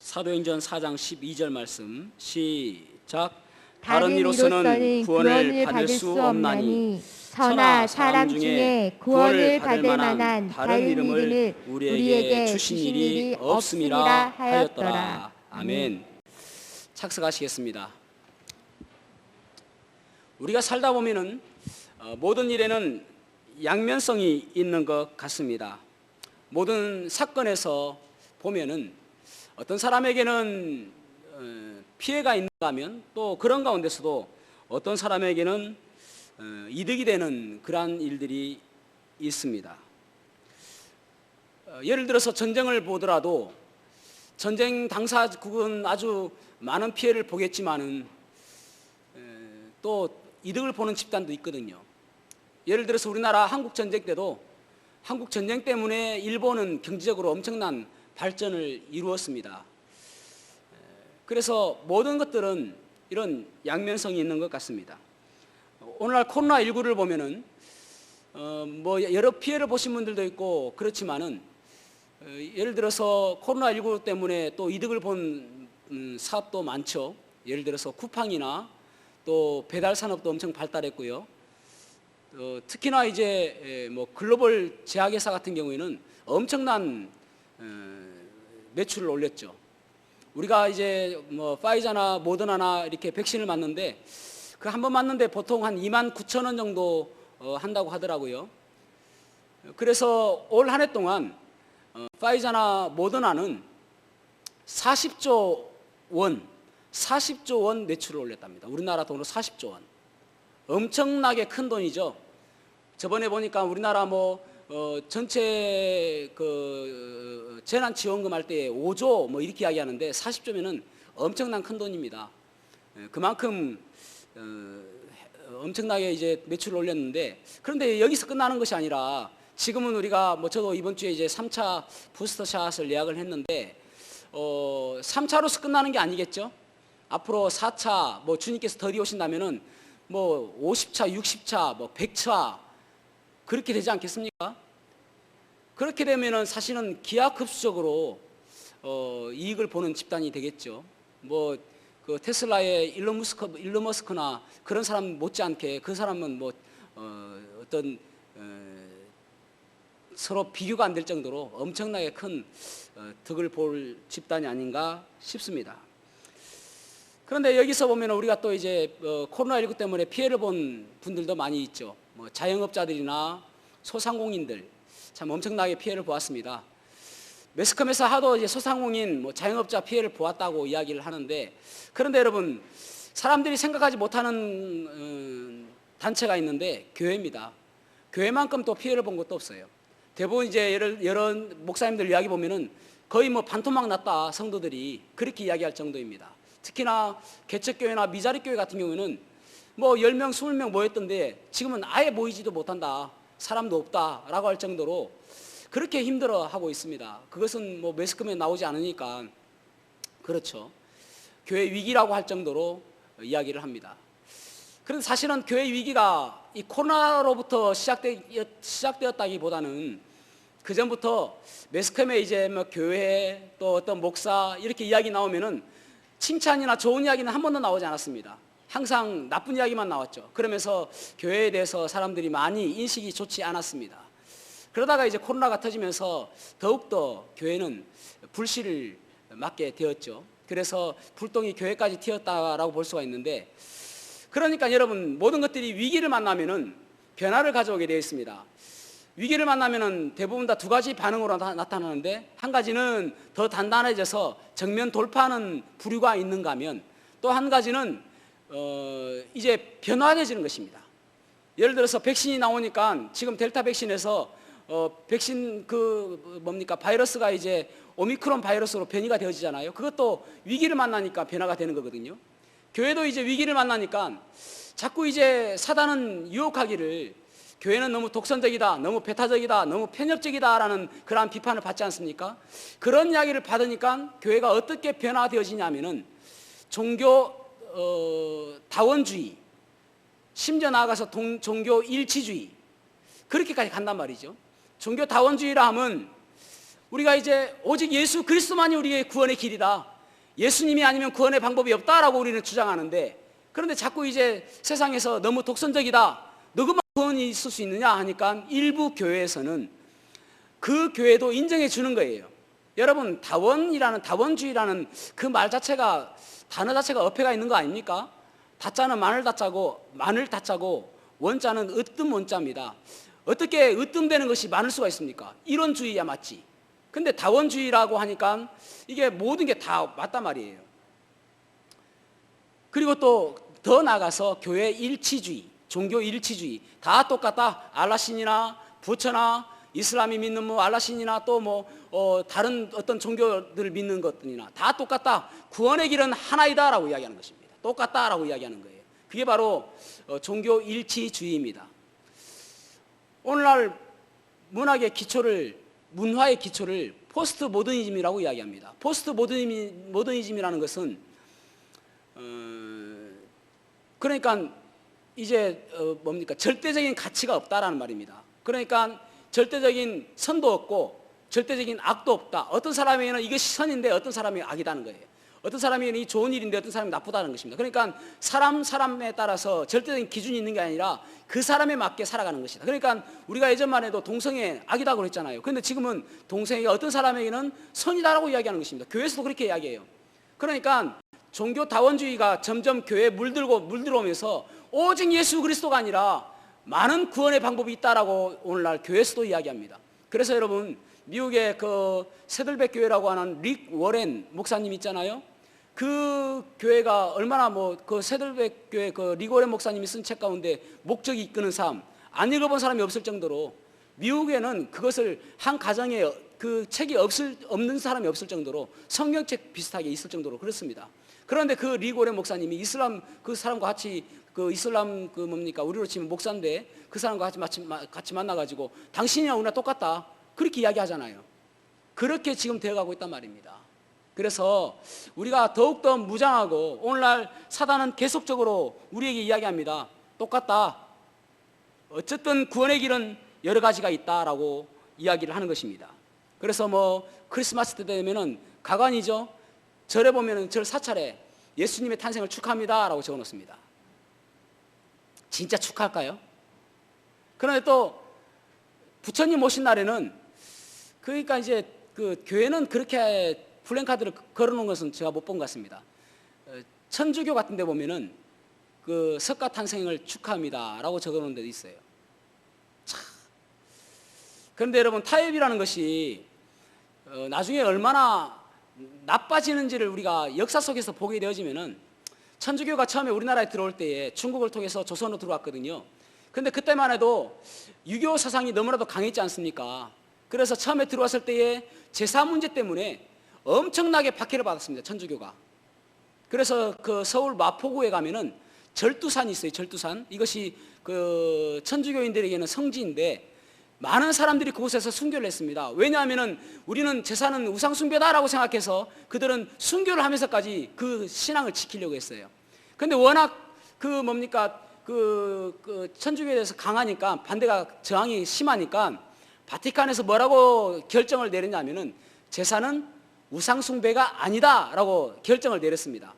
사도행전 4장 12절 말씀 시작. 다른 이로서는 구원을 받을 수 없나니 천하 사람 중에 구원을 받을 만한 다른 이름을 우리에게 주신 일이 없음이라 하였더라. 아멘. 착석하시겠습니다. 우리가 살다 보면은 모든 일에는 양면성이 있는 것 같습니다. 모든 사건에서 보면은 어떤 사람에게는 피해가 있는가 하면 또 그런 가운데서도 어떤 사람에게는 이득이 되는 그러한 일들이 있습니다. 예를 들어서 전쟁을 보더라도 전쟁 당사국은 아주 많은 피해를 보겠지만은 또 이득을 보는 집단도 있거든요. 예를 들어서 우리나라 한국 전쟁 때도 한국 전쟁 때문에 일본은 경제적으로 엄청난 발전을 이루었습니다. 그래서 모든 것들은 이런 양면성이 있는 것 같습니다. 오늘날 코로나19를 보면은 여러 피해를 보신 분들도 있고 그렇지만은 예를 들어서 코로나19 때문에 또 이득을 본 사업도 많죠. 예를 들어서 쿠팡이나 또 배달 산업도 엄청 발달했고요. 특히나 이제 글로벌 제약회사 같은 경우에는 엄청난 매출을 올렸죠. 우리가 이제 파이자나 모더나나 이렇게 백신을 맞는데 그 한 번 맞는데 보통 한 29,000원 정도 한다고 하더라고요. 그래서 올 한 해 동안 파이자나 모더나는 40조 원 매출을 올렸답니다. 우리나라 돈으로 40조 원. 엄청나게 큰 돈이죠. 저번에 보니까 우리나라 전체 재난지원금 할 때 5조 이렇게 이야기하는데 40조면은 엄청난 큰 돈입니다. 그만큼 엄청나게 이제 매출을 올렸는데, 그런데 여기서 끝나는 것이 아니라 지금은 우리가 저도 이번 주에 이제 3차 부스터샷을 예약을 했는데 3차로서 끝나는 게 아니겠죠. 앞으로 4차 주님께서 더디 오신다면은 50차, 60차, 100차 그렇게 되지 않겠습니까? 그렇게 되면은 사실은 기하급수적으로 이익을 보는 집단이 되겠죠. 그 테슬라의 일론 머스크나 그런 사람 못지않게 그 사람은 어떤 서로 비교가 안 될 정도로 엄청나게 큰 득을 볼 집단이 아닌가 싶습니다. 그런데 여기서 보면 우리가 또 이제 코로나19 때문에 피해를 본 분들도 많이 있죠. 자영업자들이나 소상공인들 참 엄청나게 피해를 보았습니다. 매스컴에서 하도 이제 소상공인 자영업자 피해를 보았다고 이야기를 하는데, 그런데 여러분, 사람들이 생각하지 못하는 단체가 있는데 교회입니다. 교회만큼 또 피해를 본 것도 없어요. 대부분 이제 여러 목사님들 이야기 보면은 거의 반토막 났다 성도들이 그렇게 이야기할 정도입니다. 특히나 개척교회나 미자립교회 같은 경우는 10명, 20명 모였던데 지금은 아예 모이지도 못한다, 사람도 없다라고 할 정도로 그렇게 힘들어하고 있습니다. 그것은 매스컴에 나오지 않으니까 그렇죠. 교회 위기라고 할 정도로 이야기를 합니다. 그런데 사실은 교회 위기가 이 코로나로부터 시작되었다기보다는 그 전부터 매스컴에 이제 교회 또 어떤 목사 이렇게 이야기 나오면은 칭찬이나 좋은 이야기는 한 번도 나오지 않았습니다. 항상 나쁜 이야기만 나왔죠. 그러면서 교회에 대해서 사람들이 많이 인식이 좋지 않았습니다. 그러다가 이제 코로나가 터지면서 더욱더 교회는 불씨를 맞게 되었죠. 그래서 불똥이 교회까지 튀었다라고 볼 수가 있는데, 그러니까 여러분, 모든 것들이 위기를 만나면은 변화를 가져오게 되어 있습니다. 위기를 만나면은 대부분 다 두 가지 반응으로 나타나는데, 한 가지는 더 단단해져서 정면 돌파하는 부류가 있는가 하면, 또 한 가지는 이제 변화되어지는 것입니다. 예를 들어서 백신이 나오니까 지금 델타 백신에서 백신 바이러스가 이제 오미크론 바이러스로 변이가 되어지잖아요. 그것도 위기를 만나니까 변화가 되는 거거든요. 교회도 이제 위기를 만나니까 자꾸 이제 사단은 유혹하기를 교회는 너무 독선적이다, 너무 배타적이다, 너무 편협적이다라는 그러한 비판을 받지 않습니까? 그런 이야기를 받으니까 교회가 어떻게 변화되어지냐면은 종교 다원주의, 심지어 나아가서 종교 일치주의, 그렇게까지 간단 말이죠. 종교 다원주의라 하면 우리가 이제 오직 예수 그리스도만이 우리의 구원의 길이다, 예수님이 아니면 구원의 방법이 없다라고 우리는 주장하는데, 그런데 자꾸 이제 세상에서 너무 독선적이다, 너그만 구원이 있을 수 있느냐 하니까 일부 교회에서는 그 교회도 인정해 주는 거예요. 여러분, 다원주의라는 그 말 자체가, 단어 자체가 어폐가 있는 거 아닙니까? 다자는 마늘 다자고 원자는 으뜸 원자입니다. 어떻게 으뜸되는 것이 많을 수가 있습니까? 이론주의야 맞지. 근데 다원주의라고 하니까 이게 모든 게 다 맞단 말이에요. 그리고 또 더 나아가서 교회 일치주의, 종교 일치주의, 다 똑같다. 알라신이나 부처나 이슬람이 믿는 뭐 알라신이나 또 다른 어떤 종교들을 믿는 것들이나 다 똑같다. 구원의 길은 하나이다라고 이야기하는 것입니다. 똑같다라고 이야기하는 거예요. 그게 바로 종교 일치주의입니다. 오늘날 문화의 기초를 포스트 모더니즘이라고 이야기합니다. 포스트 모더니즘이라는 것은 그러니까 이제 절대적인 가치가 없다라는 말입니다. 그러니까 절대적인 선도 없고 절대적인 악도 없다. 어떤 사람에게는 이것이 선인데 어떤 사람이 악이다는 거예요. 어떤 사람에게는 이 좋은 일인데 어떤 사람이 나쁘다는 것입니다. 그러니까 사람에 따라서 절대적인 기준이 있는 게 아니라 그 사람에 맞게 살아가는 것이다. 그러니까 우리가 예전만 해도 동성애 악이다고 그랬잖아요. 그런데 지금은 동성애가 어떤 사람에게는 선이다라고 이야기하는 것입니다. 교회에서도 그렇게 이야기해요. 그러니까 종교 다원주의가 점점 교회에 물들어오면서 오직 예수 그리스도가 아니라 많은 구원의 방법이 있다라고 오늘날 교회에서도 이야기합니다. 그래서 여러분, 미국의 그 세들백 교회라고 하는 릭 워렌 목사님 있잖아요. 그 교회가 얼마나 그 세들백 교회 그 릭 워렌 목사님이 쓴 책 가운데 목적이 이끄는 삶, 안 읽어본 사람이 없을 정도로, 미국에는 그것을 한 가정에 그 책이 없는 사람이 없을 정도로, 성경책 비슷하게 있을 정도로 그렇습니다. 그런데 그 릭 워렌 목사님이 이슬람 그 사람과 같이 이슬람 우리로 치면 목사인데 그 사람과 같이 만나가지고 당신이랑 우리랑 똑같다 그렇게 이야기하잖아요. 그렇게 지금 되어가고 있단 말입니다. 그래서 우리가 더욱더 무장하고, 오늘날 사단은 계속적으로 우리에게 이야기합니다. 똑같다. 어쨌든 구원의 길은 여러 가지가 있다라고 이야기를 하는 것입니다. 그래서 크리스마스 때 되면은 가관이죠. 절에 보면은 절 사찰에 예수님의 탄생을 축하합니다라고 적어놓습니다. 진짜 축하할까요? 그런데 또 부처님 오신 날에는, 그러니까 이제 그 교회는 그렇게 플랜카드를 걸어놓은 것은 제가 못 본 것 같습니다. 천주교 같은 데 보면은 그 석가 탄생을 축하합니다라고 적어놓은 데도 있어요. 참. 그런데 여러분, 타협이라는 것이 나중에 얼마나 나빠지는지를 우리가 역사 속에서 보게 되어지면은, 천주교가 처음에 우리나라에 들어올 때에 중국을 통해서 조선으로 들어왔거든요. 그런데 그때만 해도 유교 사상이 너무나도 강했지 않습니까? 그래서 처음에 들어왔을 때에 제사 문제 때문에 엄청나게 박해를 받았습니다, 천주교가. 그래서 그 서울 마포구에 가면은 절두산이 있어요, 절두산. 이것이 그 천주교인들에게는 성지인데 많은 사람들이 그곳에서 순교를 했습니다. 왜냐하면은 우리는 제사는 우상 숭배다라고 생각해서 그들은 순교를 하면서까지 그 신앙을 지키려고 했어요. 그런데 워낙 그 천주교에 대해서 강하니까, 저항이 심하니까 바티칸에서 뭐라고 결정을 내렸냐면은 제사는 우상 숭배가 아니다라고 결정을 내렸습니다.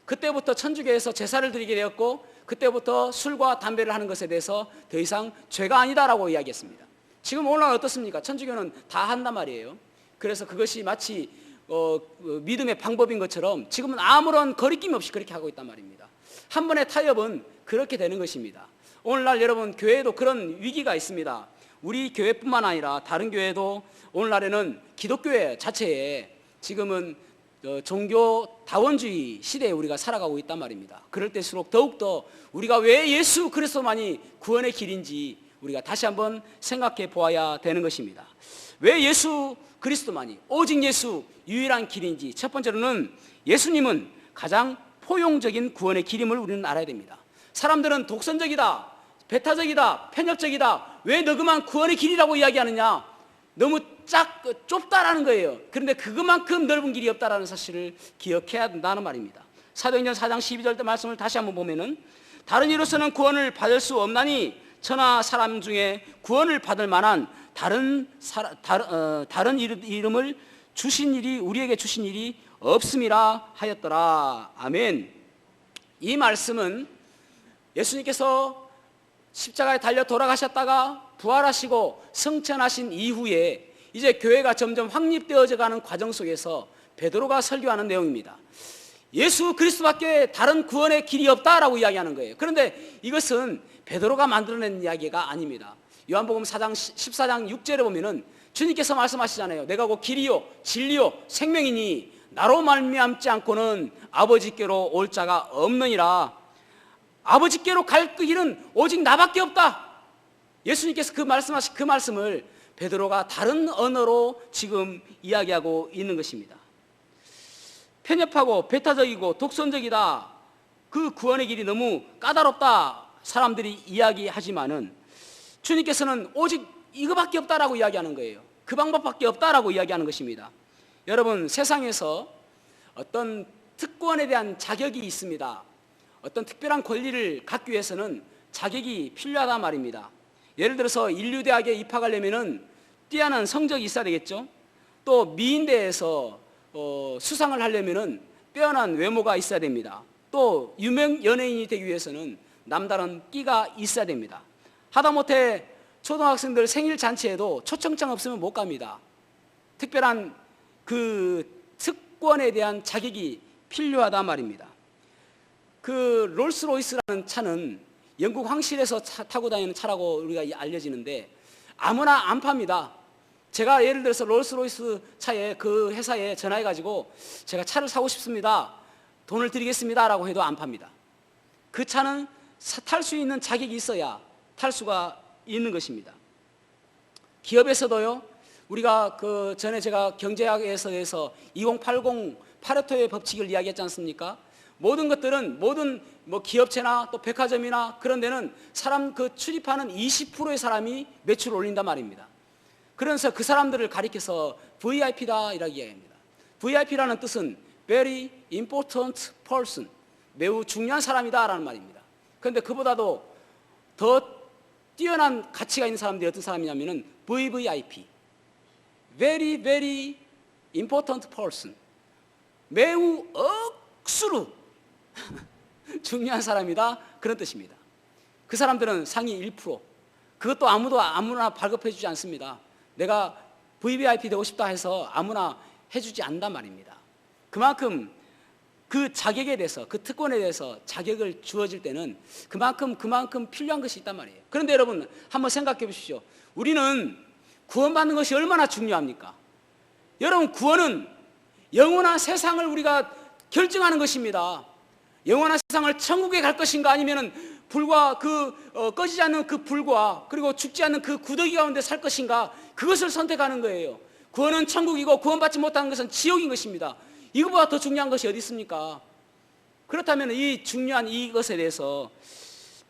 그때부터 천주교에서 제사를 드리게 되었고, 그때부터 술과 담배를 하는 것에 대해서 더 이상 죄가 아니다라고 이야기했습니다. 지금 오늘날 어떻습니까? 천주교는 다 한단 말이에요. 그래서 그것이 마치 믿음의 방법인 것처럼 지금은 아무런 거리낌 없이 그렇게 하고 있단 말입니다. 한 번의 타협은 그렇게 되는 것입니다. 오늘날 여러분, 교회에도 그런 위기가 있습니다. 우리 교회뿐만 아니라 다른 교회도 오늘날에는 기독교회 자체에 지금은 종교 다원주의 시대에 우리가 살아가고 있단 말입니다. 그럴 때일수록 더욱더 우리가 왜 예수 그리스도만이 구원의 길인지 우리가 다시 한번 생각해 보아야 되는 것입니다. 왜 예수 그리스도만이, 오직 예수 유일한 길인지, 첫 번째로는 예수님은 가장 포용적인 구원의 길임을 우리는 알아야 됩니다. 사람들은 독선적이다, 배타적이다, 편협적이다, 왜 너그만 구원의 길이라고 이야기하느냐, 너무 좁다라는 거예요. 그런데 그것만큼 넓은 길이 없다라는 사실을 기억해야 된다는 말입니다. 사도행전 4장 12절 때 말씀을 다시 한번 보면은, 다른 이로서는 구원을 받을 수 없나니 천하 사람 중에 구원을 받을 만한 다른 이름을 주신 일이, 우리에게 주신 일이 없음이라 하였더라. 아멘. 이 말씀은 예수님께서 십자가에 달려 돌아가셨다가 부활하시고 승천하신 이후에 이제 교회가 점점 확립되어져 가는 과정 속에서 베드로가 설교하는 내용입니다. 예수 그리스도밖에 다른 구원의 길이 없다라고 이야기하는 거예요. 그런데 이것은 베드로가 만들어낸 이야기가 아닙니다. 요한복음 14장 6절에 보면은 주님께서 말씀하시잖아요. 내가 곧 길이요 진리요 생명이니 나로 말미암지 않고는 아버지께로 올 자가 없느니라. 아버지께로 갈 그 길은 오직 나밖에 없다. 예수님께서 말씀하신 그 말씀을 베드로가 다른 언어로 지금 이야기하고 있는 것입니다. 편협하고 배타적이고 독선적이다. 그 구원의 길이 너무 까다롭다. 사람들이 이야기하지만은 주님께서는 오직 이거밖에 없다라고 이야기하는 거예요. 그 방법밖에 없다라고 이야기하는 것입니다. 여러분, 세상에서 어떤 특권에 대한 자격이 있습니다. 어떤 특별한 권리를 갖기 위해서는 자격이 필요하단 말입니다. 예를 들어서 인류대학에 입학하려면은 뛰어난 성적이 있어야 되겠죠. 또 미인대에서 수상을 하려면은 빼어난 외모가 있어야 됩니다. 또 유명 연예인이 되기 위해서는 남다른 끼가 있어야 됩니다. 하다못해 초등학생들 생일 잔치에도 초청장 없으면 못 갑니다. 특별한 그 특권에 대한 자격이 필요하단 말입니다. 그 롤스로이스라는 차는 영국 황실에서 타고 다니는 차라고 우리가 알려지는데 아무나 안 팝니다. 제가 예를 들어서 롤스로이스 차에 그 회사에 전화해가지고 제가 차를 사고 싶습니다. 돈을 드리겠습니다. 라고 해도 안 팝니다. 그 차는 탈 수 있는 자격이 있어야 탈 수가 있는 것입니다. 기업에서도요, 우리가 그 전에 제가 경제학에서 2080 파레토의 법칙을 이야기했지 않습니까? 모든 것들은 모든 기업체나 또 백화점이나 그런 데는 사람 그 출입하는 20%의 사람이 매출을 올린단 말입니다. 그래서 그 사람들을 가리켜서 VIP다 이라고 이야기합니다. VIP라는 뜻은 Very Important Person, 매우 중요한 사람이다 라는 말입니다. 그런데 그보다도 더 뛰어난 가치가 있는 사람들이 어떤 사람이냐면은 VVIP, Very Very Important Person, 매우 억수로 중요한 사람이다 그런 뜻입니다. 그 사람들은 상위 1%, 그것도 아무나 발급해 주지 않습니다. 내가 VVIP 되고 싶다 해서 아무나 해주지 않는단 말입니다. 그만큼 그 자격에 대해서, 그 특권에 대해서 자격을 주어질 때는 그만큼 필요한 것이 있단 말이에요. 그런데 여러분 한번 생각해 보십시오. 우리는 구원받는 것이 얼마나 중요합니까? 여러분, 구원은 영원한 세상을 우리가 결정하는 것입니다. 영원한 세상을 천국에 갈 것인가 아니면은 불과 꺼지지 않는 그 불과 그리고 죽지 않는 그 구더기 가운데 살 것인가, 그것을 선택하는 거예요. 구원은 천국이고 구원받지 못하는 것은 지옥인 것입니다. 이거보다 더 중요한 것이 어디 있습니까? 그렇다면 이 중요한 이것에 대해서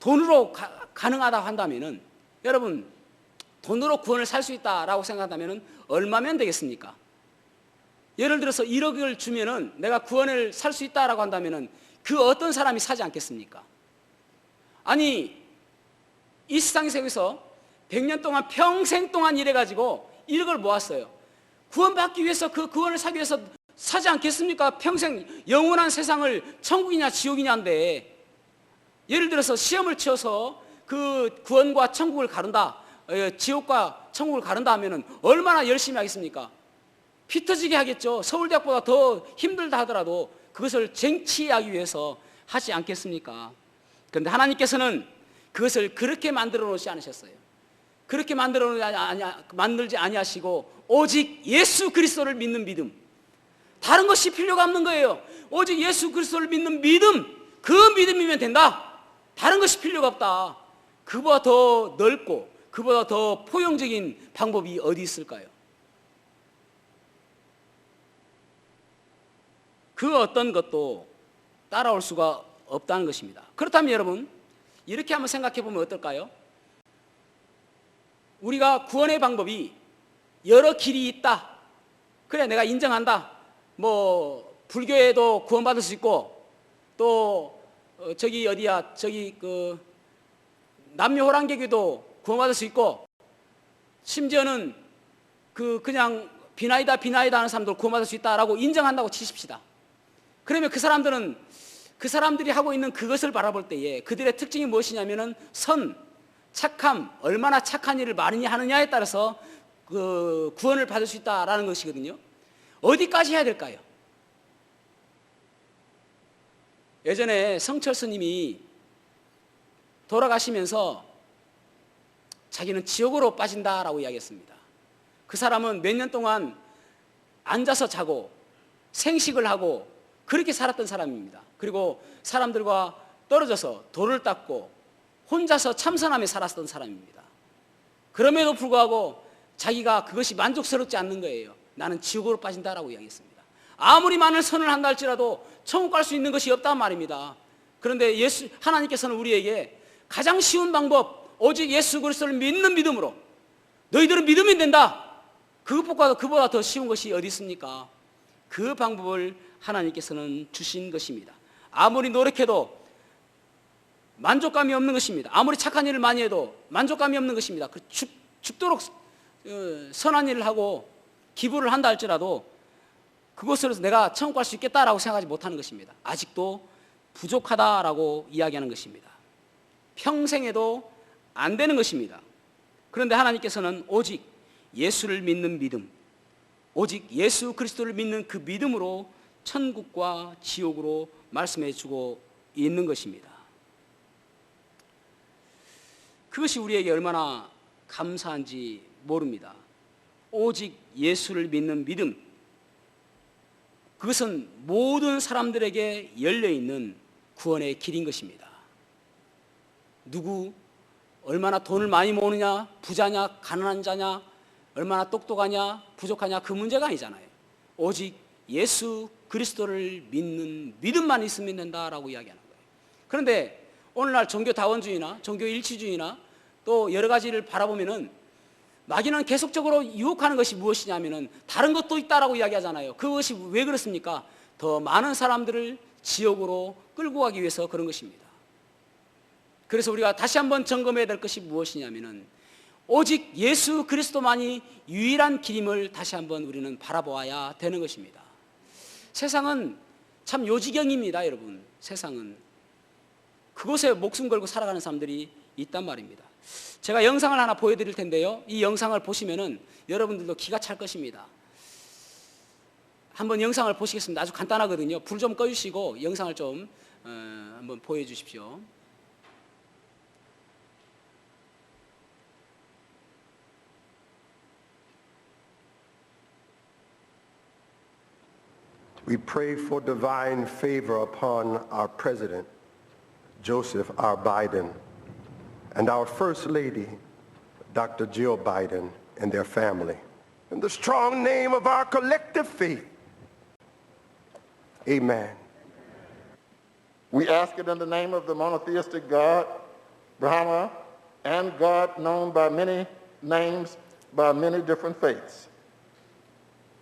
돈으로 가능하다고 한다면은, 여러분, 돈으로 구원을 살 수 있다라고 생각한다면은 얼마면 되겠습니까? 예를 들어서 1억을 주면은 내가 구원을 살 수 있다라고 한다면은 그 어떤 사람이 사지 않겠습니까? 아니, 이 세상에서 100년 동안 평생 동안 일해가지고 1억을 모았어요. 구원받기 위해서, 그 구원을 사기 위해서 사지 않겠습니까? 평생 영원한 세상을 천국이냐 지옥이냐인데, 예를 들어서 시험을 치어서 그 구원과 천국을 가른다, 지옥과 천국을 가른다 하면은 얼마나 열심히 하겠습니까? 피 터지게 하겠죠. 서울대학보다 더 힘들다 하더라도 그것을 쟁취하기 위해서 하지 않겠습니까? 그런데 하나님께서는 그것을 그렇게 만들어 놓지 않으셨어요. 그렇게 만들지 아니하시고 오직 예수 그리스도를 믿는 믿음, 다른 것이 필요가 없는 거예요. 오직 예수 그리스도를 믿는 믿음, 그 믿음이면 된다. 다른 것이 필요가 없다. 그보다 더 넓고 그보다 더 포용적인 방법이 어디 있을까요? 그 어떤 것도 따라올 수가 없다는 것입니다. 그렇다면 여러분, 이렇게 한번 생각해 보면 어떨까요? 우리가 구원의 방법이 여러 길이 있다. 그래, 내가 인정한다. 불교에도 구원받을 수 있고, 또 남녀호랑개교도 구원받을 수 있고, 심지어는 그냥 비나이다 비나이다 하는 사람들 구원받을 수 있다라고 인정한다고 치십시다. 그러면 그 사람들은 그 사람들이 하고 있는 그것을 바라볼 때에 그들의 특징이 무엇이냐면은 선, 착함, 얼마나 착한 일을 많이 하느냐에 따라서 그 구원을 받을 수 있다라는 것이거든요. 어디까지 해야 될까요? 예전에 성철 스님이 돌아가시면서 자기는 지옥으로 빠진다라고 이야기했습니다. 그 사람은 몇 년 동안 앉아서 자고 생식을 하고 그렇게 살았던 사람입니다. 그리고 사람들과 떨어져서 돌을 닦고 혼자서 참선하며 살았던 사람입니다. 그럼에도 불구하고 자기가 그것이 만족스럽지 않는 거예요. 나는 지옥으로 빠진다라고 이야기했습니다. 아무리 많은 선을 한다 할지라도 천국 갈 수 있는 것이 없단 말입니다. 그런데 하나님께서는 우리에게 가장 쉬운 방법, 오직 예수 그리스도를 믿는 믿음으로, 너희들은 믿으면 된다. 그보다 더 쉬운 것이 어디 있습니까? 그 방법을 하나님께서는 주신 것입니다. 아무리 노력해도 만족감이 없는 것입니다. 아무리 착한 일을 많이 해도 만족감이 없는 것입니다. 죽도록 선한 일을 하고 기부를 한다 할지라도 그것으로 내가 천국 갈 수 있겠다라고 생각하지 못하는 것입니다. 아직도 부족하다라고 이야기하는 것입니다. 평생에도 안 되는 것입니다. 그런데 하나님께서는 오직 예수를 믿는 믿음, 오직 예수 그리스도를 믿는 그 믿음으로 천국과 지옥으로 말씀해 주고 있는 것입니다. 그것이 우리에게 얼마나 감사한지 모릅니다. 오직 예수를 믿는 믿음, 그것은 모든 사람들에게 열려있는 구원의 길인 것입니다. 누구, 얼마나 돈을 많이 모으느냐, 부자냐, 가난한 자냐, 얼마나 똑똑하냐, 부족하냐, 그 문제가 아니잖아요. 오직 예수 그리스도를 믿는 믿음만 있으면 된다라고 이야기하는 거예요. 그런데 오늘날 종교다원주의나 종교일치주의나 또 여러 가지를 바라보면은 마귀는 계속적으로 유혹하는 것이 무엇이냐면은 다른 것도 있다라고 이야기하잖아요. 그것이 왜 그렇습니까? 더 많은 사람들을 지옥으로 끌고 가기 위해서 그런 것입니다. 그래서 우리가 다시 한번 점검해야 될 것이 무엇이냐면은 오직 예수 그리스도만이 유일한 길임을 다시 한번 우리는 바라보아야 되는 것입니다. 세상은 참 요지경입니다, 여러분. 세상은 그곳에 목숨 걸고 살아가는 사람들이 있단 말입니다. 제가 영상을 하나 보여드릴 텐데요. 이 영상을 보시면은 여러분들도 기가 찰 것입니다. 한번 영상을 보시겠습니다. 아주 간단하거든요. 불 좀 꺼주시고 영상을 좀 한번 보여주십시오. We pray for divine favor upon our President, Joseph R. Biden, and our First Lady, Dr. Jill Biden, and their family. In the strong name of our collective faith, amen. We ask it in the name of the monotheistic God, Brahma, and God known by many names, by many different faiths.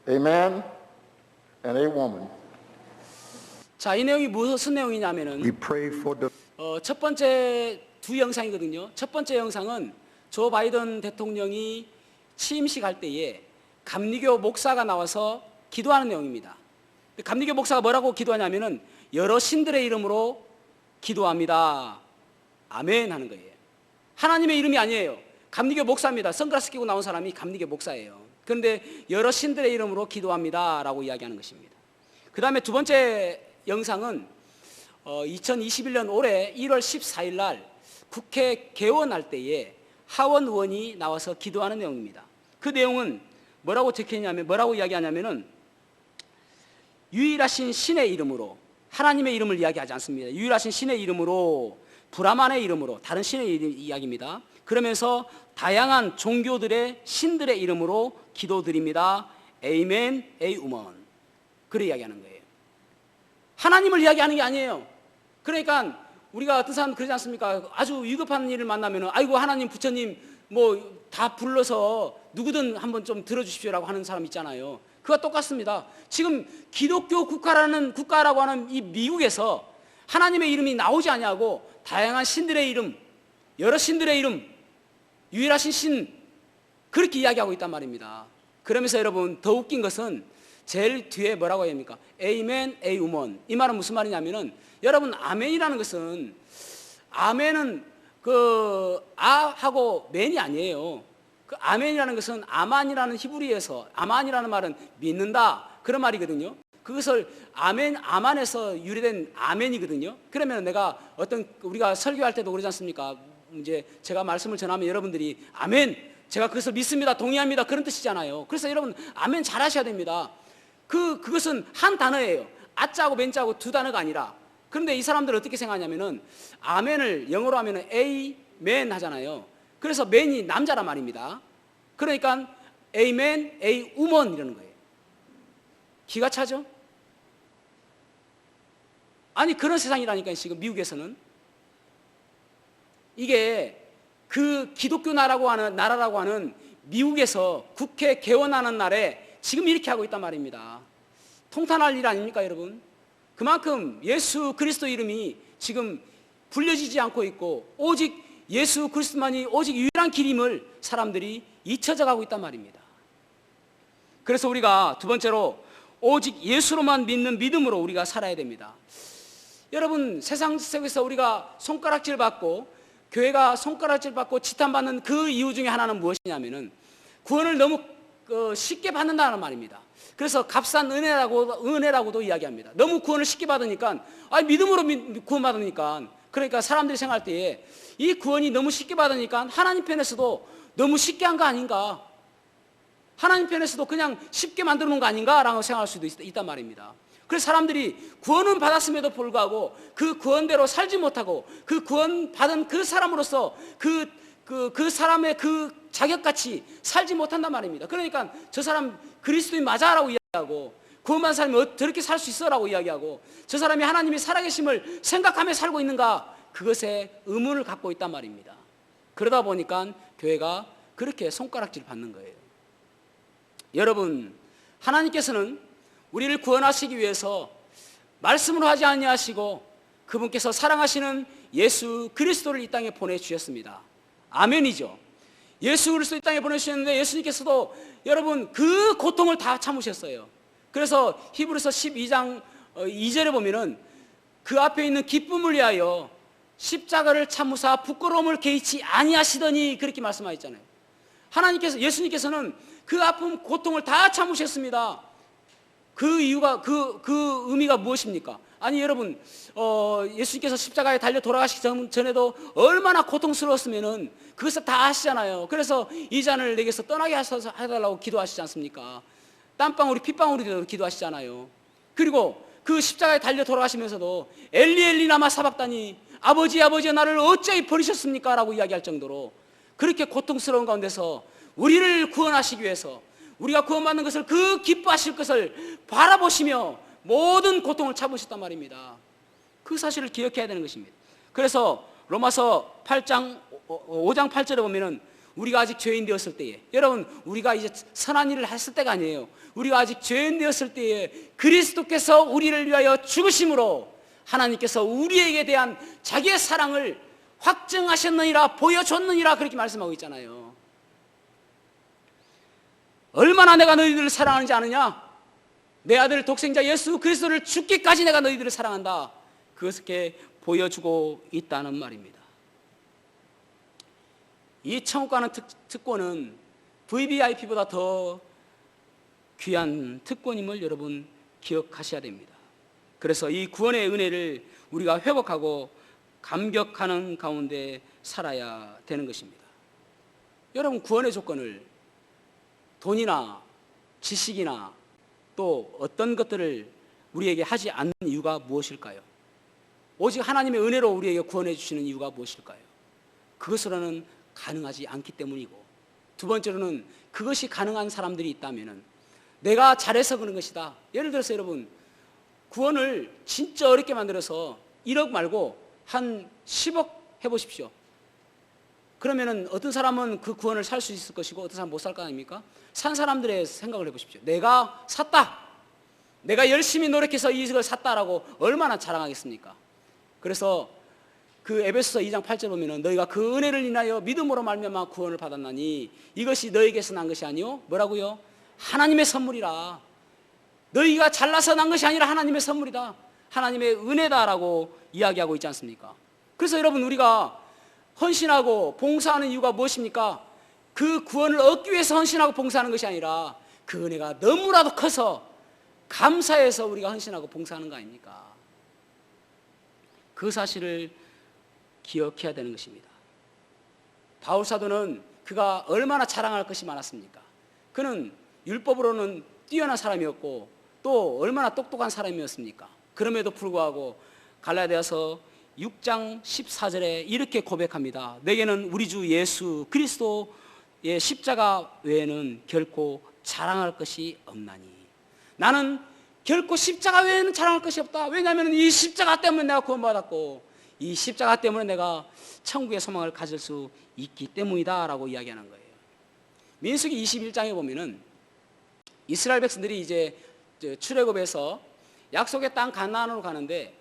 Amen. And a woman. 자, 이 내용이 무슨 내용이냐면은 We pray for the 첫 번째 두 영상이거든요. 첫 번째 영상은 조 바이든 대통령이 취임식 할 때에 감리교 목사가 나와서 기도하는 내용입니다. 감리교 목사가 뭐라고 기도하냐면은 여러 신들의 이름으로 기도합니다. 아멘 하는 거예요. 하나님의 이름이 아니에요. 감리교 목사입니다. 선글라스 끼고 나온 사람이 감리교 목사예요. 그런데 여러 신들의 이름으로 기도합니다 라고 이야기하는 것입니다. 그 다음에 두 번째 영상은 2021년 올해 1월 14일 날 국회 개원할 때에 하원 의원이 나와서 기도하는 내용입니다. 그 내용은 뭐라고 적혀있냐면, 뭐라고 이야기하냐면은 유일하신 신의 이름으로, 하나님의 이름을 이야기하지 않습니다. 유일하신 신의 이름으로, 브라만의 이름으로, 다른 신의 이야기입니다. 그러면서 다양한 종교들의 신들의 이름으로 기도드립니다. 에이멘, 에이우먼. 그래 이야기하는 거예요. 하나님을 이야기하는 게 아니에요. 그러니까 우리가 어떤 사람 그러지 않습니까? 아주 위급한 일을 만나면 아이고 하나님, 부처님 뭐 다 불러서 누구든 한번 좀 들어주십시오라고 하는 사람 있잖아요. 그와 똑같습니다. 지금 기독교 국가라고 하는 이 미국에서 하나님의 이름이 나오지 않냐고 다양한 신들의 이름, 여러 신들의 이름, 유일하신 신, 그렇게 이야기하고 있단 말입니다. 그러면서 여러분 더 웃긴 것은 제일 뒤에 뭐라고 해야 합니까? 에이멘, 에이우먼. 이 말은 무슨 말이냐면은 여러분 아멘이라는 것은 아멘은 그 아하고 맨이 아니에요. 그 아멘이라는 것은 아만이라는 히브리어에서 아만이라는 말은 믿는다 그런 말이거든요. 그것을 아만에서 유래된 아멘이거든요. 그러면 내가 우리가 설교할 때도 그러지 않습니까? 이제 제가 말씀을 전하면 여러분들이 아멘, 제가 그것을 믿습니다, 동의합니다 그런 뜻이잖아요. 그래서 여러분 아멘 잘 하셔야 됩니다. 그것은 한 단어예요. 아자하고 맨자하고 두 단어가 아니라. 그런데 이 사람들은 어떻게 생각하냐면은 아멘을 영어로 하면은 에이멘 하잖아요. 그래서 맨이 남자란 말입니다. 그러니까 에이멘, 에이우먼 이러는 거예요. 기가 차죠? 아니 그런 세상이라니까요. 지금 미국에서는 이게 그 기독교 나라라고 하는 미국에서 국회 개원하는 날에 지금 이렇게 하고 있단 말입니다. 통탄할 일 아닙니까 여러분? 그만큼 예수 그리스도 이름이 지금 불려지지 않고 있고 오직 예수 그리스도만이 오직 유일한 길임을 사람들이 잊혀져 가고 있단 말입니다. 그래서 우리가 두 번째로 오직 예수로만 믿는 믿음으로 우리가 살아야 됩니다. 여러분 세상 속에서 우리가 손가락질 받고 교회가 손가락질 받고 지탄받는 그 이유 중에 하나는 무엇이냐면은 구원을 너무 쉽게 받는다는 말입니다. 그래서 값싼 은혜라고도 이야기합니다. 너무 구원을 쉽게 받으니까 믿음으로 구원받으니까 그러니까 사람들이 생각할 때에 이 구원이 너무 쉽게 받으니까 하나님 편에서도 너무 쉽게 한 거 아닌가, 하나님 편에서도 그냥 쉽게 만들어 놓은 거 아닌가라고 생각할 수도 있단 말입니다. 그래서 사람들이 구원은 받았음에도 불구하고 그 구원대로 살지 못하고 그 구원 받은 그 사람으로서 그 사람의 그 자격같이 살지 못한단 말입니다. 그러니까 저 사람 그리스도인 맞아라고 이야기하고 구원받은 사람이 저렇게 살 수 있어라고 이야기하고 저 사람이 하나님이 살아계심을 생각하며 살고 있는가, 그것에 의문을 갖고 있단 말입니다. 그러다 보니까 교회가 그렇게 손가락질 받는 거예요. 여러분, 하나님께서는 우리를 구원하시기 위해서 말씀으로 하지 아니하시고 그분께서 사랑하시는 예수 그리스도를 이 땅에 보내주셨습니다. 아멘이죠. 예수 그리스도 이 땅에 보내주셨는데 예수님께서도 여러분 그 고통을 다 참으셨어요. 그래서 히브리서 12장 2절에 보면은 그 앞에 있는 기쁨을 위하여 십자가를 참으사 부끄러움을 개의치 아니하시더니 그렇게 말씀하셨잖아요. 예수님께서는 그 아픔 고통을 다 참으셨습니다. 그 이유가 그 의미가 무엇입니까? 아니 여러분 예수님께서 십자가에 달려 돌아가시기 전에도 얼마나 고통스러웠으면은 그것을 다 아시잖아요. 그래서 이 잔을 내게서 떠나게 해달라고 기도하시지 않습니까? 땀방울이 핏방울이 기도하시잖아요. 그리고 그 십자가에 달려 돌아가시면서도 엘리 엘리 라마 사박다니, 아버지 나를 어찌 버리셨습니까? 라고 이야기할 정도로 그렇게 고통스러운 가운데서 우리를 구원하시기 위해서 우리가 구원받는 것을 그 기뻐하실 것을 바라보시며 모든 고통을 참으셨단 말입니다. 그 사실을 기억해야 되는 것입니다. 그래서 로마서 5장 8절에 보면은 우리가 아직 죄인 되었을 때에, 여러분 우리가 이제 선한 일을 했을 때가 아니에요. 우리가 아직 죄인 되었을 때에 그리스도께서 우리를 위하여 죽으심으로 하나님께서 우리에게 대한 자기의 사랑을 확증하셨느니라, 보여줬느니라 그렇게 말씀하고 있잖아요. 얼마나 내가 너희들을 사랑하는지 아느냐? 내 아들 독생자 예수 그리스도를 죽기까지 내가 너희들을 사랑한다. 그것을 보여주고 있다는 말입니다. 이 천국 가는 특권은 VVIP보다 더 귀한 특권임을 여러분 기억하셔야 됩니다. 그래서 이 구원의 은혜를 우리가 회복하고 감격하는 가운데 살아야 되는 것입니다. 여러분 구원의 조건을 돈이나 지식이나 또 어떤 것들을 우리에게 하지 않는 이유가 무엇일까요? 오직 하나님의 은혜로 우리에게 구원해 주시는 이유가 무엇일까요? 그것으로는 가능하지 않기 때문이고, 두 번째로는 그것이 가능한 사람들이 있다면 내가 잘해서 그런 것이다. 예를 들어서 여러분 구원을 진짜 어렵게 만들어서 1억 말고 한 10억 해보십시오. 그러면은 어떤 사람은 그 구원을 살 수 있을 것이고 어떤 사람은 못 살 거 아닙니까? 산 사람들의 생각을 해보십시오. 내가 샀다, 내가 열심히 노력해서 이걸 샀다라고 얼마나 자랑하겠습니까? 그래서 그 에베소서 2장 8절 보면은 너희가 그 은혜를 인하여 믿음으로 말미암아 구원을 받았나니 이것이 너에게서 난 것이 아니요 뭐라고요? 하나님의 선물이라. 너희가 잘나서 난 것이 아니라 하나님의 선물이다. 하나님의 은혜다라고 이야기하고 있지 않습니까? 그래서 여러분, 우리가 헌신하고 봉사하는 이유가 무엇입니까? 그 구원을 얻기 위해서 헌신하고 봉사하는 것이 아니라 그 은혜가 너무나도 커서 감사해서 우리가 헌신하고 봉사하는 거 아닙니까? 그 사실을 기억해야 되는 것입니다. 바울 사도는 그가 얼마나 자랑할 것이 많았습니까? 그는 율법으로는 뛰어난 사람이었고 또 얼마나 똑똑한 사람이었습니까? 그럼에도 불구하고 갈라디아서 6장 14절에 이렇게 고백합니다. 내게는 우리 주 예수 그리스도의 십자가 외에는 결코 자랑할 것이 없나니. 나는 결코 십자가 외에는 자랑할 것이 없다. 왜냐하면 이 십자가 때문에 내가 구원받았고 이 십자가 때문에 내가 천국의 소망을 가질 수 있기 때문이다 라고 이야기하는 거예요. 민수기 21장에 보면은 이스라엘 백성들이 이제 출애굽에서 약속의 땅 가나안으로 가는데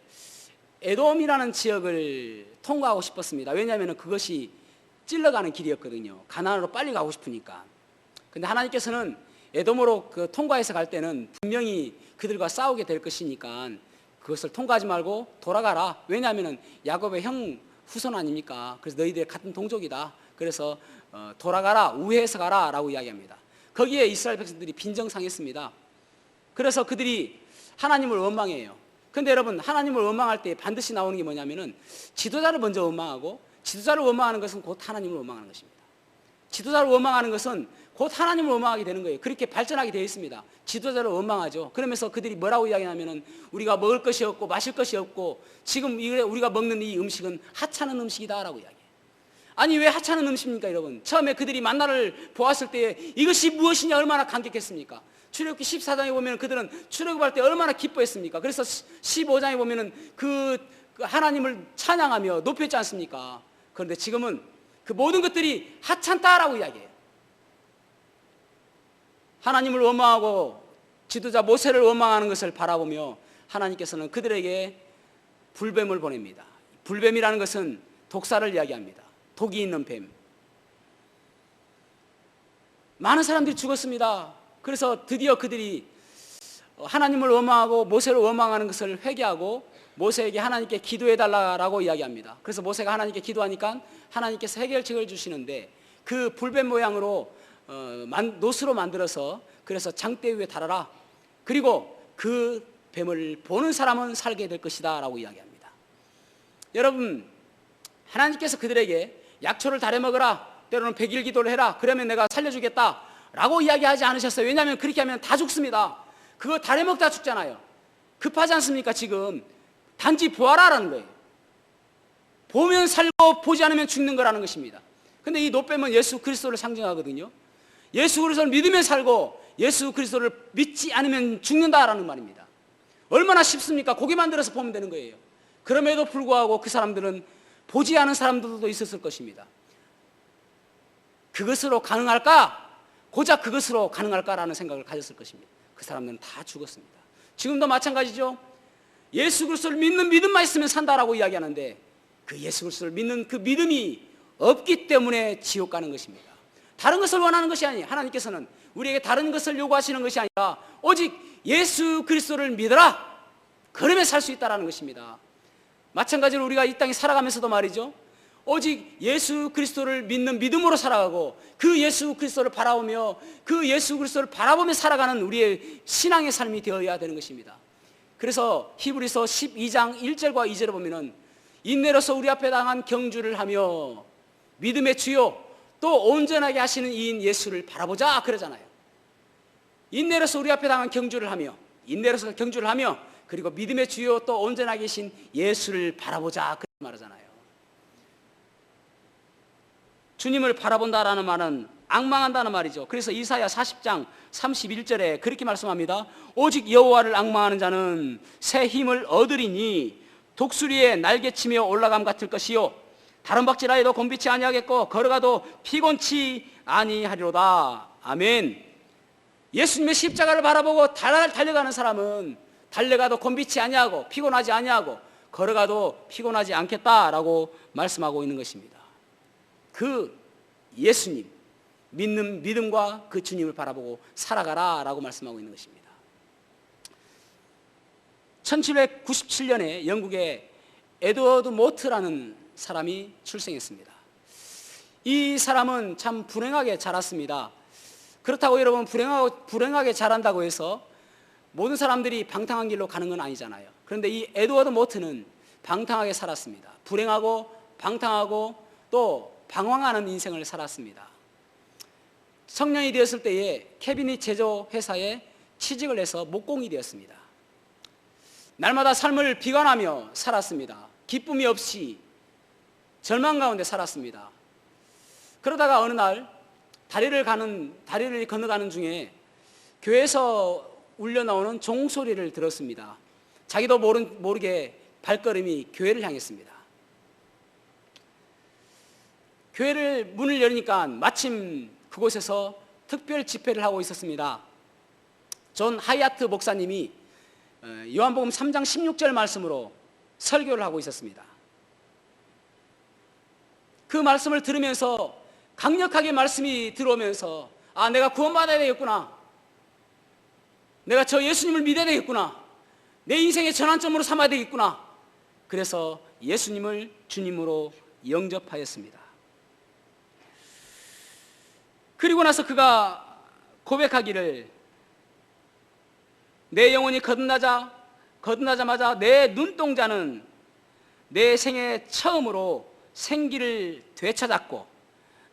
에돔이라는 지역을 통과하고 싶었습니다. 왜냐하면 그것이 찔러가는 길이었거든요. 가나안으로 빨리 가고 싶으니까. 근데 하나님께서는 에돔으로 그 통과해서 갈 때는 분명히 그들과 싸우게 될 것이니까 그것을 통과하지 말고 돌아가라. 왜냐하면 야곱의 형 후손 아닙니까? 그래서 너희들 같은 동족이다. 그래서 돌아가라, 우회해서 가라 라고 이야기합니다. 거기에 이스라엘 백성들이 빈정상했습니다. 그래서 그들이 하나님을 원망해요. 근데 여러분, 하나님을 원망할 때 반드시 나오는 게 뭐냐면은 지도자를 먼저 원망하고, 지도자를 원망하는 것은 곧 하나님을 원망하는 것입니다. 지도자를 원망하는 것은 곧 하나님을 원망하게 되는 거예요. 그렇게 발전하게 되어 있습니다. 지도자를 원망하죠. 그러면서 그들이 뭐라고 이야기하냐면은 우리가 먹을 것이 없고 마실 것이 없고 지금 우리가 먹는 이 음식은 하찮은 음식이다라고 이야기해요. 아니, 왜 하찮은 음식입니까, 여러분? 처음에 그들이 만나를 보았을 때 이것이 무엇이냐 얼마나 감격했습니까? 출애굽기 14장에 보면 그들은 출애굽할 때 얼마나 기뻐했습니까? 그래서 15장에 보면은 그 하나님을 찬양하며 높였지 않습니까? 그런데 지금은 그 모든 것들이 하찮다라고 이야기해요. 하나님을 원망하고 지도자 모세를 원망하는 것을 바라보며 하나님께서는 그들에게 불뱀을 보냅니다. 불뱀이라는 것은 독사를 이야기합니다. 독이 있는 뱀. 많은 사람들이 죽었습니다. 그래서 드디어 그들이 하나님을 원망하고 모세를 원망하는 것을 회개하고 모세에게 하나님께 기도해달라고 이야기합니다. 그래서 모세가 하나님께 기도하니까 하나님께서 해결책을 주시는데 그 불뱀 모양으로 노스로 만들어서 그래서 장대 위에 달아라. 그리고 그 뱀을 보는 사람은 살게 될 것이다 라고 이야기합니다. 여러분, 하나님께서 그들에게 약초를 달여 먹으라, 때로는 100일 기도를 해라, 그러면 내가 살려주겠다 라고 이야기하지 않으셨어요. 왜냐하면 그렇게 하면 다 죽습니다. 그거 달여 먹다 죽잖아요. 급하지 않습니까? 지금 단지 보아라라는 거예요. 보면 살고 보지 않으면 죽는 거라는 것입니다. 근데 이 노뱀은 예수 그리스도를 상징하거든요. 예수 그리스도를 믿으면 살고 예수 그리스도를 믿지 않으면 죽는다라는 말입니다. 얼마나 쉽습니까? 고기만 들어서 보면 되는 거예요. 그럼에도 불구하고 그 사람들은 보지 않은 사람들도 있었을 것입니다. 그것으로 가능할까? 고작 그것으로 가능할까라는 생각을 가졌을 것입니다. 그 사람들은 다 죽었습니다. 지금도 마찬가지죠. 예수 그리스도를 믿는 믿음만 있으면 산다라고 이야기하는데 그 예수 그리스도를 믿는 그 믿음이 없기 때문에 지옥 가는 것입니다. 다른 것을 원하는 것이 아니에요. 하나님께서는 우리에게 다른 것을 요구하시는 것이 아니라 오직 예수 그리스도를 믿어라. 그러면 살 수 있다는 것입니다. 마찬가지로 우리가 이 땅에 살아가면서도 말이죠. 오직 예수 그리스도를 믿는 믿음으로 살아가고 그 예수 그리스도를 바라보며 그 예수 그리스도를 바라보며 살아가는 우리의 신앙의 삶이 되어야 되는 것입니다. 그래서 히브리서 12장 1절과 2절을 보면은 인내로서 우리 앞에 당한 경주를 하며 믿음의 주요 또 온전하게 하시는 이인 예수를 바라보자 그러잖아요. 인내로서 우리 앞에 당한 경주를 하며 인내로서 경주를 하며 그리고 믿음의 주요 또 온전하게 계신 예수를 바라보자 그렇게 말하잖아요. 주님을 바라본다라는 말은 앙망한다는 말이죠. 그래서 이사야 40장 31절에 그렇게 말씀합니다. 오직 여호와를 앙망하는 자는 새 힘을 얻으리니 독수리의 날개치며 올라감 같을 것이요 다른 박질하여도 곤비치 아니하겠고 걸어가도 피곤치 아니하리로다. 아멘. 예수님의 십자가를 바라보고 달려가는 사람은 달려가도 곤비치 아니하고 피곤하지 아니하고 걸어가도 피곤하지 않겠다라고 말씀하고 있는 것입니다. 그 예수님, 믿는 믿음과 그 주님을 바라보고 살아가라라고 말씀하고 있는 것입니다. 1797년에 영국의 에드워드 모트라는 사람이 출생했습니다. 이 사람은 참 불행하게 자랐습니다. 그렇다고 여러분 불행하게 자란다고 해서 모든 사람들이 방탕한 길로 가는 건 아니잖아요. 그런데 이 에드워드 모트는 방탕하게 살았습니다. 불행하고 방탕하고 또 방황하는 인생을 살았습니다. 청년이 되었을 때에 캐비닛 제조 회사에 취직을 해서 목공이 되었습니다. 날마다 삶을 비관하며 살았습니다. 기쁨이 없이 절망 가운데 살았습니다. 그러다가 어느 날 다리를 건너가는 중에 교회에서 울려 나오는 종소리를 들었습니다. 자기도 모르게 발걸음이 교회를 향했습니다. 교회를 문을 열으니까 마침 그곳에서 특별 집회를 하고 있었습니다. 존 하이아트 목사님이 요한복음 3장 16절 말씀으로 설교를 하고 있었습니다. 그 말씀을 들으면서 강력하게 말씀이 들어오면서 아, 내가 구원받아야 되겠구나. 내가 저 예수님을 믿어야 되겠구나. 내 인생의 전환점으로 삼아야 되겠구나. 그래서 예수님을 주님으로 영접하였습니다. 그리고 나서 그가 고백하기를 내 영혼이 거듭나자마자 내 눈동자는 내 생애 처음으로 생기를 되찾았고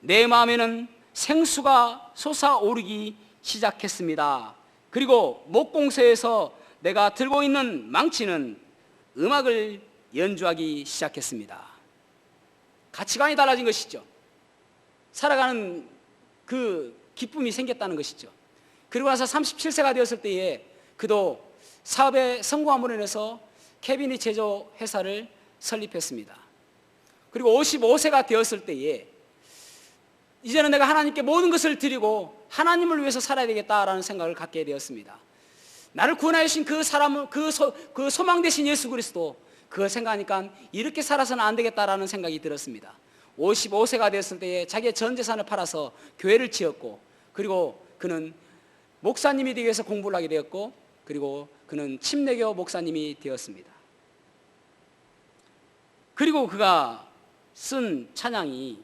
내 마음에는 생수가 솟아오르기 시작했습니다. 그리고 목공소에서 내가 들고 있는 망치는 음악을 연주하기 시작했습니다. 가치관이 달라진 것이죠. 살아가는 그 기쁨이 생겼다는 것이죠. 그리고 나서 37세가 되었을 때에 그도 사업에 성공함으로 인해서 캐비닛 제조 회사를 설립했습니다. 그리고 55세가 되었을 때에 이제는 내가 하나님께 모든 것을 드리고 하나님을 위해서 살아야 되겠다라는 생각을 갖게 되었습니다. 나를 구원하여 주신 그 사람, 그 소망 되신 예수 그리스도, 그걸 생각하니까 이렇게 살아서는 안 되겠다라는 생각이 들었습니다. 55세가 되었을 때에 자기의 전 재산을 팔아서 교회를 지었고, 그리고 그는 목사님이 되기 위해서 공부를 하게 되었고, 그리고 그는 침례교 목사님이 되었습니다. 그리고 그가 쓴 찬양이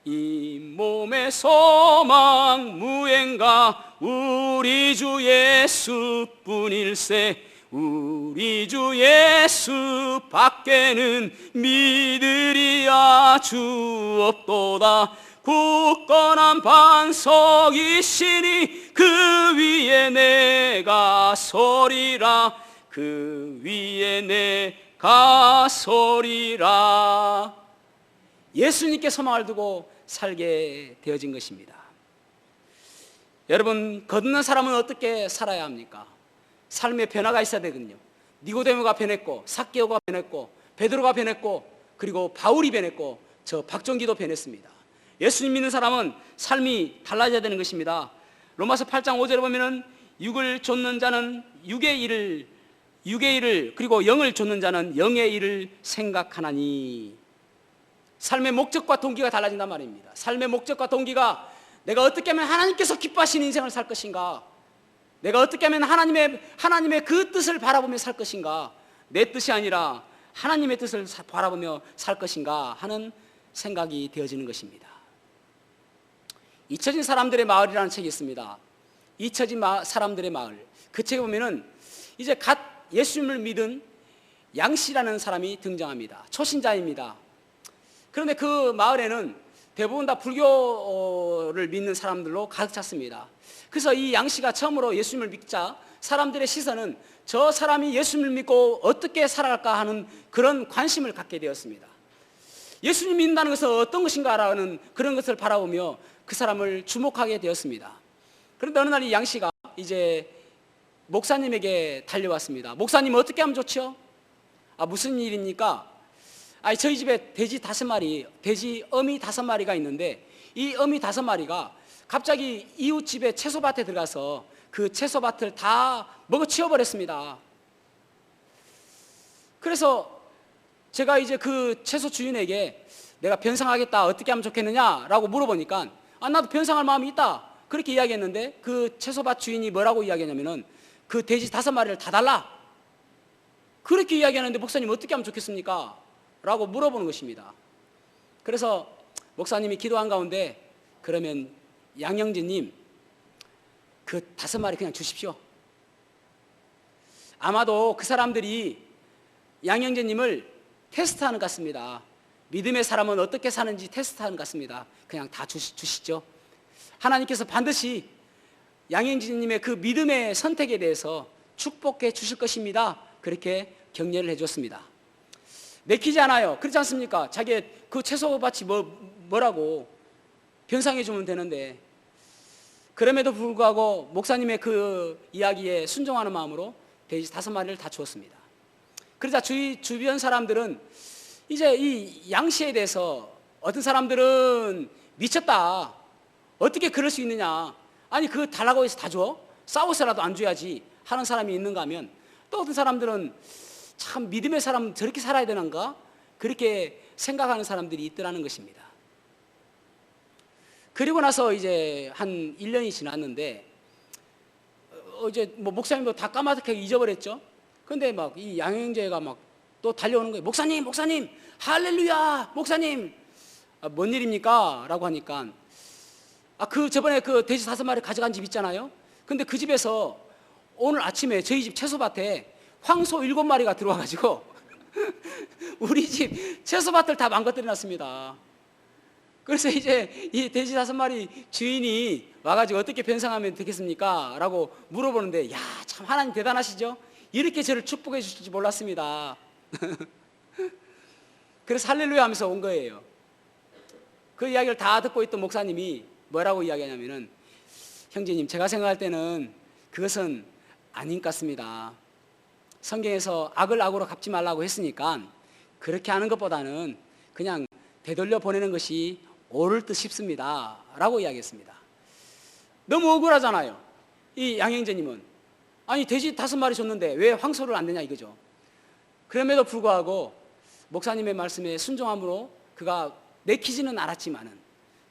이 몸의 소망 무엔가 우리 주 예수뿐일세 우리 주 예수 밖에는 믿으리야 주 없도다 굳건한 반석이시니 그 위에 내가 서리라 그 위에 내가 서리라. 예수님께 소망을 두고 살게 되어진 것입니다. 여러분, 거듭난 사람은 어떻게 살아야 합니까? 삶의 변화가 있어야 되거든요. 니고데모가 변했고, 삭개오가 변했고, 베드로가 변했고, 그리고 바울이 변했고, 저 박종기도 변했습니다. 예수님 믿는 사람은 삶이 달라져야 되는 것입니다. 로마서 8장 5절에 보면은 육을 좇는 자는 육의 일을 그리고 영을 좇는 자는 영의 일을 생각하나니. 삶의 목적과 동기가 달라진단 말입니다. 삶의 목적과 동기가 내가 어떻게 하면 하나님께서 기뻐하시는 인생을 살 것인가, 내가 어떻게 하면 하나님의 그 뜻을 바라보며 살 것인가, 내 뜻이 아니라 하나님의 뜻을 바라보며 살 것인가 하는 생각이 되어지는 것입니다. 잊혀진 사람들의 마을이라는 책이 있습니다. 잊혀진 사람들의 마을. 그 책에 보면은 이제 갓 예수님을 믿은 양씨라는 사람이 등장합니다. 초신자입니다. 그런데 그 마을에는 대부분 다 불교를 믿는 사람들로 가득 찼습니다. 그래서 이 양씨가 처음으로 예수님을 믿자 사람들의 시선은 저 사람이 예수님을 믿고 어떻게 살아갈까 하는 그런 관심을 갖게 되었습니다. 예수님 믿는다는 것은 어떤 것인가라는 그런 것을 바라보며 그 사람을 주목하게 되었습니다. 그런데 어느 날 이 양씨가 이제 목사님에게 달려왔습니다. 목사님, 어떻게 하면 좋죠? 무슨 일입니까? 저희 집에 돼지 어미 5마리가 있는데 이 어미 5마리가 갑자기 이웃집에 채소밭에 들어가서 그 채소밭을 다 먹어치워버렸습니다. 그래서 제가 이제 그 채소 주인에게 내가 변상하겠다, 어떻게 하면 좋겠느냐라고 물어보니까 나도 변상할 마음이 있다. 그렇게 이야기했는데 그 채소밭 주인이 뭐라고 이야기하냐면은 그 돼지 5마리를 다 달라. 그렇게 이야기하는데 목사님 어떻게 하면 좋겠습니까? 라고 물어보는 것입니다. 그래서 목사님이 기도한 가운데 그러면 양영진님 그 5마리 그냥 주십시오. 아마도 그 사람들이 양영진님을 테스트하는 것 같습니다. 믿음의 사람은 어떻게 사는지 테스트하는 것 같습니다. 그냥 다 주시죠. 하나님께서 반드시 양영진님의 그 믿음의 선택에 대해서 축복해 주실 것입니다. 그렇게 격려를 해줬습니다. 내키지 않아요. 그렇지 않습니까? 자기의 그 채소밭이 뭐라고 변상해 주면 되는데, 그럼에도 불구하고 목사님의 그 이야기에 순종하는 마음으로 돼지 5마리를 다 주었습니다. 그러자 주변 사람들은 이제 이 양씨에 대해서 어떤 사람들은 미쳤다. 어떻게 그럴 수 있느냐. 아니 그 달라고 해서 다 줘? 싸워서라도 안 줘야지 하는 사람이 있는가 하면, 또 어떤 사람들은 참 믿음의 사람 저렇게 살아야 되는가? 그렇게 생각하는 사람들이 있더라는 것입니다. 그리고 나서 이제 한 1년이 지났는데 이제 뭐 목사님도 다 까마득하게 잊어버렸죠. 근데 막 이 양형제가 막 또 달려오는 거예요. 목사님 할렐루야 목사님, 뭔 일입니까? 라고 하니까 그 저번에 그 돼지 5마리 가져간 집 있잖아요. 근데 그 집에서 오늘 아침에 저희 집 채소밭에 황소 7마리가 들어와가지고 우리 집 채소밭을 다 망가뜨려 놨습니다. 그래서 이제 이 돼지 5마리 주인이 와가지고 어떻게 변상하면 되겠습니까? 라고 물어보는데, 야, 참 하나님 대단하시죠? 이렇게 저를 축복해 주실지 몰랐습니다. 그래서 할렐루야 하면서 온 거예요. 그 이야기를 다 듣고 있던 목사님이 뭐라고 이야기하냐면은, 형제님 제가 생각할 때는 그것은 아닌 것 같습니다. 성경에서 악을 악으로 갚지 말라고 했으니까 그렇게 하는 것보다는 그냥 되돌려 보내는 것이 옳을 듯 싶습니다. 라고 이야기했습니다. 너무 억울하잖아요. 이 양형제님은 아니 돼지 5마리 줬는데 왜 황소를 안 되냐 이거죠. 그럼에도 불구하고 목사님의 말씀에 순종함으로 그가 내키지는 않았지만은,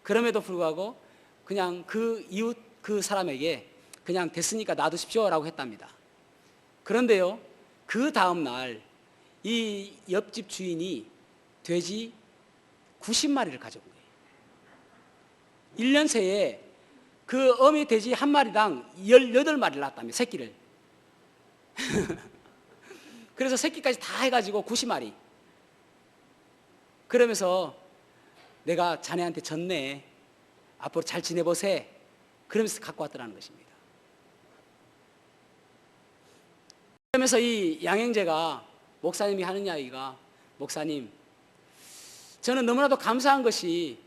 그럼에도 불구하고 그냥 그 이웃 그 사람에게 그냥 됐으니까 놔두십시오 라고 했답니다. 그런데요, 그 다음 날 이 옆집 주인이 돼지 90마리를 가져온 거예요. 1년 새에 그 어미 돼지 한 마리당 18마리를 낳았다며, 새끼를. 그래서 새끼까지 다 해가지고 90마리. 그러면서 내가 자네한테 졌네. 앞으로 잘 지내보세. 그러면서 갖고 왔더라는 것입니다. 그러면서 이 양형제가 목사님이 하는 이야기가, 목사님, 저는 너무나도 감사한 것이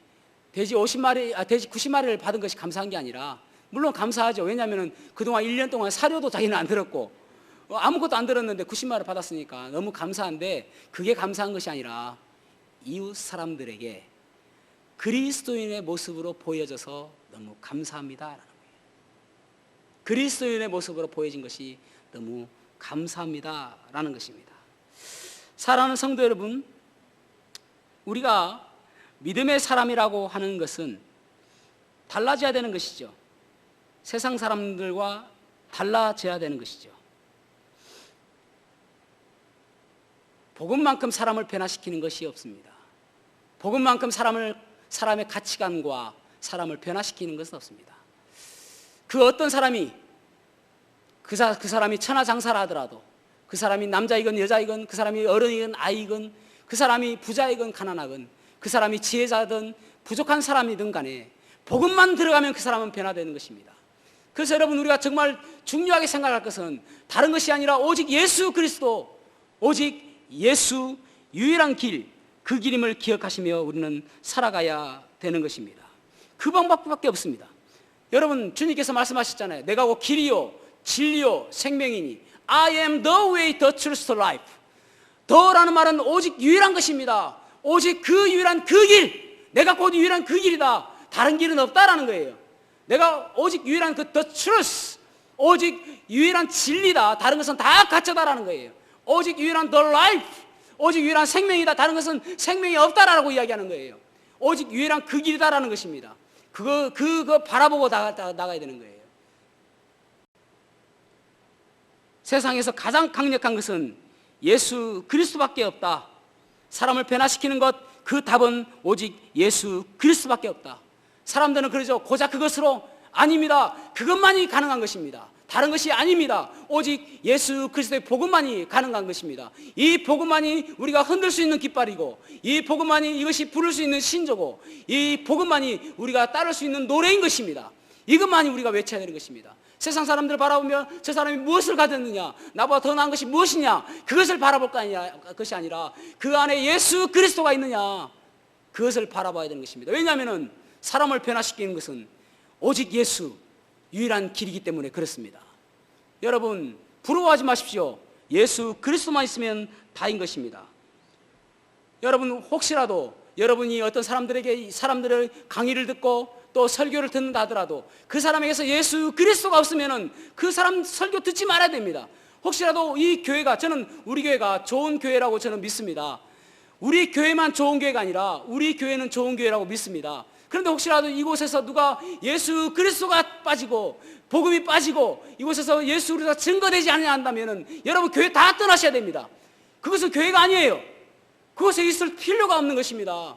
돼지 90마리를 받은 것이 감사한 게 아니라, 물론 감사하죠. 왜냐하면 그동안 1년 동안 사료도 자기는 안 들었고 아무것도 안 들었는데 90마리를 받았으니까 너무 감사한데, 그게 감사한 것이 아니라 이웃 사람들에게 그리스도인의 모습으로 보여져서 너무 감사합니다라는 거예요. 그리스도인의 모습으로 보여진 것이 너무 감사합니다라는 것입니다. 사랑하는 성도 여러분, 우리가 믿음의 사람이라고 하는 것은 달라져야 되는 것이죠. 세상 사람들과 달라져야 되는 것이죠. 복음만큼 사람을 변화시키는 것이 없습니다. 복음만큼 사람의 가치관과 사람을 변화시키는 것은 없습니다. 그 어떤 사람이 그 사람이 천하장사라 하더라도, 그 사람이 남자이건 여자이건, 그 사람이 어른이건 아이건, 그 사람이 부자이건 가난하건, 그 사람이 지혜자든 부족한 사람이든 간에 복음만 들어가면 그 사람은 변화되는 것입니다. 그래서 여러분, 우리가 정말 중요하게 생각할 것은 다른 것이 아니라 오직 예수 그리스도, 오직 예수 유일한 길, 그 길임을 기억하시며 우리는 살아가야 되는 것입니다. 그 방법밖에 없습니다. 여러분, 주님께서 말씀하셨잖아요. 내가 곧 길이요 진리요 생명이니 I am the way, the truth, the life. 더라는 말은 오직 유일한 것입니다. 오직 그 유일한 그 길, 내가 곧 유일한 그 길이다. 다른 길은 없다라는 거예요. 내가 오직 유일한 그 the truth, 오직 유일한 진리다. 다른 것은 다 가짜다라는 거예요. 오직 유일한 the life, 오직 유일한 생명이다. 다른 것은 생명이 없다라고 이야기하는 거예요. 오직 유일한 그 길이다라는 것입니다. 그거 바라보고 나가야 되는 거예요. 세상에서 가장 강력한 것은 예수 그리스도밖에 없다. 사람을 변화시키는 것, 그 답은 오직 예수 그리스도밖에 없다. 사람들은 그러죠. 고작 그것으로 아닙니다. 그것만이 가능한 것입니다. 다른 것이 아닙니다. 오직 예수 그리스도의 복음만이 가능한 것입니다. 이 복음만이 우리가 흔들 수 있는 깃발이고, 이 복음만이 이것이 부를 수 있는 신조고, 이 복음만이 우리가 따를 수 있는 노래인 것입니다. 이것만이 우리가 외쳐야 되는 것입니다. 세상 사람들을 바라보면 저 사람이 무엇을 가졌느냐, 나보다 더 나은 것이 무엇이냐, 그것을 바라볼 것이 아니라 그 안에 예수 그리스도가 있느냐, 그것을 바라봐야 되는 것입니다. 왜냐하면 사람을 변화시키는 것은 오직 예수 유일한 길이기 때문에 그렇습니다. 여러분, 부러워하지 마십시오. 예수 그리스도만 있으면 다인 것입니다. 여러분, 혹시라도 여러분이 어떤 사람들의 강의를 듣고 또 설교를 듣는다 하더라도 그 사람에게서 예수 그리스도가 없으면 그 사람 설교 듣지 말아야 됩니다. 혹시라도 이 교회가, 저는 우리 교회가 좋은 교회라고 저는 믿습니다. 우리 교회만 좋은 교회가 아니라 우리 교회는 좋은 교회라고 믿습니다. 그런데 혹시라도 이곳에서 누가 예수 그리스도가 빠지고 복음이 빠지고 이곳에서 예수 그리스도가 증거되지 않냐 한다면 여러분 교회 다 떠나셔야 됩니다. 그것은 교회가 아니에요. 그곳에 있을 필요가 없는 것입니다.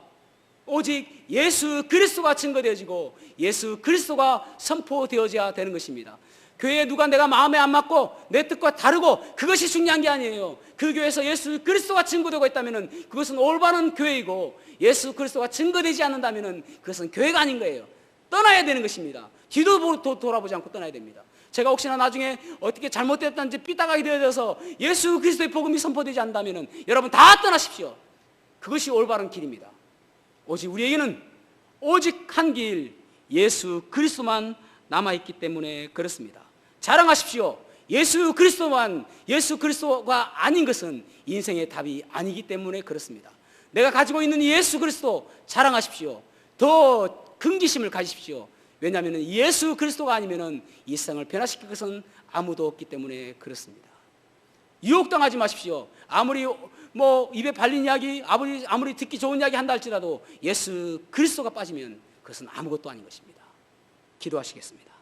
오직 예수 그리스도가 증거되어지고 예수 그리스도가 선포되어져야 되는 것입니다. 교회에 누가 내가 마음에 안 맞고 내 뜻과 다르고 그것이 중요한 게 아니에요. 그 교회에서 예수 그리스도가 증거되고 있다면 그것은 올바른 교회이고, 예수 그리스도가 증거되지 않는다면 그것은 교회가 아닌 거예요. 떠나야 되는 것입니다. 뒤도 돌아보지 않고 떠나야 됩니다. 제가 혹시나 나중에 어떻게 잘못됐다는지 삐딱하게 되어져서 예수 그리스도의 복음이 선포되지 않는다면 여러분 다 떠나십시오. 그것이 올바른 길입니다. 오직 우리에게는 오직 한 길, 예수 그리스도만 남아있기 때문에 그렇습니다. 자랑하십시오. 예수 그리스도가 아닌 것은 인생의 답이 아니기 때문에 그렇습니다. 내가 가지고 있는 예수 그리스도 자랑하십시오. 더 긍지심을 가지십시오. 왜냐하면 예수 그리스도가 아니면 이 세상을 변화시킬 것은 아무도 없기 때문에 그렇습니다. 유혹당하지 마십시오. 아무리 입에 발린 이야기, 아무리 듣기 좋은 이야기 한다 할지라도 예수 그리스도가 빠지면 그것은 아무것도 아닌 것입니다. 기도하시겠습니다.